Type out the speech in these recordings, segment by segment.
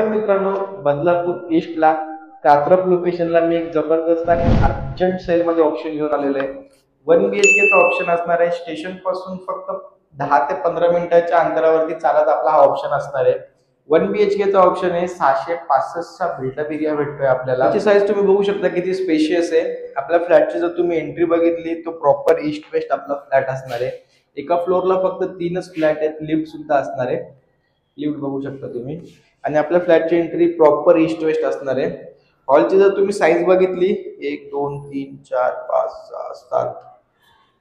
नमस्कार मित्रांनो, बदलापूर ईस्टला कात्रप लोकेशनला मी एक जबरदस्त आणि अर्जंट सेल मध्ये ऑप्शन घेऊन आलेलो आहे। 1 BHK चा ऑप्शन असणार आहे। स्टेशन पासून फक्त 10 ते 15 मिनिटाच्या अंतरावरती चालत आपला हा ऑप्शन असणार आहे। 1 BHK चा ऑप्शन आहे। 665 चा बिल्डअप एरिया भेटतोय आपल्याला। त्याची साईज तुम्ही बघू शकता किती स्पेशियस आहे। आपल्या फ्लॅटची जर तुम्ही एंट्री बघितली तो प्रॉपर ईस्ट वेस्ट आपला फ्लॅट असणार आहे। एका फ्लोअरला फक्त 3च फ्लॅट आहेत, लिफ्ट सुद्धा असणार आहे। लिफ्ट बघू शकता तुम्ही। आणि आपल्या फ्लॅटची एंट्री प्रॉपर ईस्ट वेस्ट असणार आहे। हॉलची जर तुम्ही साईज बघितली 1 2 3 4 5 6 7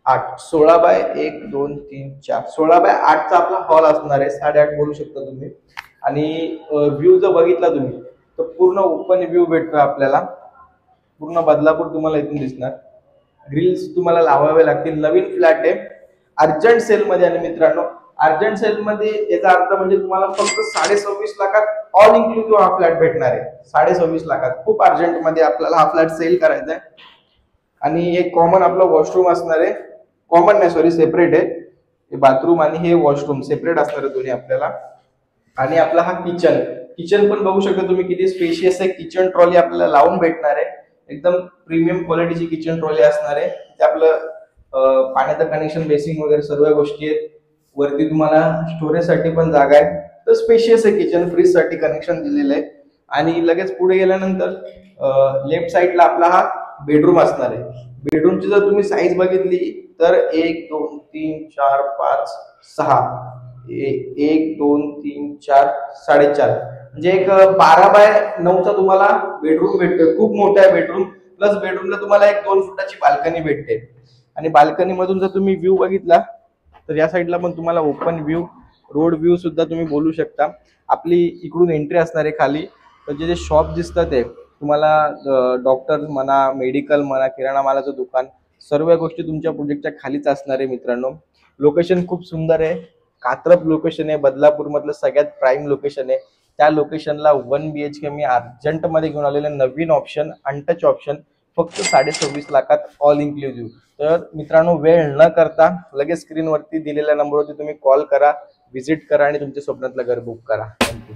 8 16 बाय 1 2 3 4 16 बाय 8 चा आपला हॉल असणार आहे। 8.5 बोलू शकता तुम्ही। आणि व्ह्यू जर बघितला तुम्ही तर पूर्ण ओपन व्ह्यू भेटतो आपल्याला। पूर्ण बदलापूर तुम्हाला इथून दिसणार। ग्रिल्स तुम्हाला लावावे लागतील। नवीन फ्लॅट आहे, अर्जंट सेल मध्ये। आणि मित्रांनो, अर्जंट सेल मध्ये याचा अर्थ म्हणजे तुम्हाला फक्त 26.5 लाखात ऑल इन्क्लुसिव्ह हा फ्लॅट भेटणार आहे। 26.5 लाखात खूप अर्जंट मध्ये आपल्याला हा फ्लॅट सेल करायचा आहे। आणि एक कॉमन आपला वॉशरूम असणार आहे। कॉमन नाही, सॉरी, सेपरेट आहे। हे बाथरूम आणि हे वॉशरूम सेपरेट असणार आहे दोन्ही आपल्याला। आणि आपला हा किचन पण बघू शकता तुम्ही किती स्पेशियस आहे। किचन ट्रॉली आपल्याला लावून भेटणार आहे। एकदम प्रीमियम क्वालिटीची किचन ट्रॉली असणार आहे। ते आपलं पाण्याचं कनेक्शन, बेसिंग वगैरे सर्व गोष्टी आहेत। वरती तुम्हाला स्टोरेज साठी पण जागा आहे। तर स्पेशियस आहे किचन। फ्रीज साठी कनेक्शन दिलेलं आहे। आणि लगेच पुढे गेल्यानंतर लेफ्ट साइडला आपला हा बेडरूम असणार आहे। बेडरूमची जर तुम्ही साईज बघितली तर 1 2 3 4 5 6 1 2 3 4 4.5 म्हणजे एक 12 बाय 9 चा तुम्हाला बेडरूम भेटतोय। खूप मोठा आहे बेडरूम। प्लस बेडरूमला तुम्हाला एक 2 फुटाची बाल्कनी भेटते। आणि बाल्कनी मधून जर तुम्ही व्ह्यू बघितला तर या साईडला पण तुम्हाला ओपन व्ह्यू, रोड व्ह्यू सुद्धा तुम्ही बोलू शकता। आपली इकडून एंट्री असणार आहे खाली। तर जे शॉप दिसतात ते तुम्हाला डॉक्टर म्हणा, मेडिकल म्हणा, किराणा मालाचं दुकान, सर्व गोष्टी तुमच्या प्रोजेक्टच्या खालीच असणार आहे मित्रांनो। लोकेशन खूप सुंदर आहे। कात्रप लोकेशन आहे, बदलापूर मधलं सगळ्यात प्राईम लोकेशन आहे। त्या लोकेशनला 1 BHK मी अर्जंट मध्ये घेऊन आलेलं नवीन ऑप्शन, अनटच ऑप्शन, फक्त 26.5 लाखात ऑल इन्क्लुसिव्ह। तर मित्रांनो, वेळ न करता लगेच स्क्रीनवरती दिलेल्या नंबरवरती तुम्ही कॉल करा, व्हिजिट करा आणि तुमच्या स्वप्नातलं घर बुक करा। थँक्यू।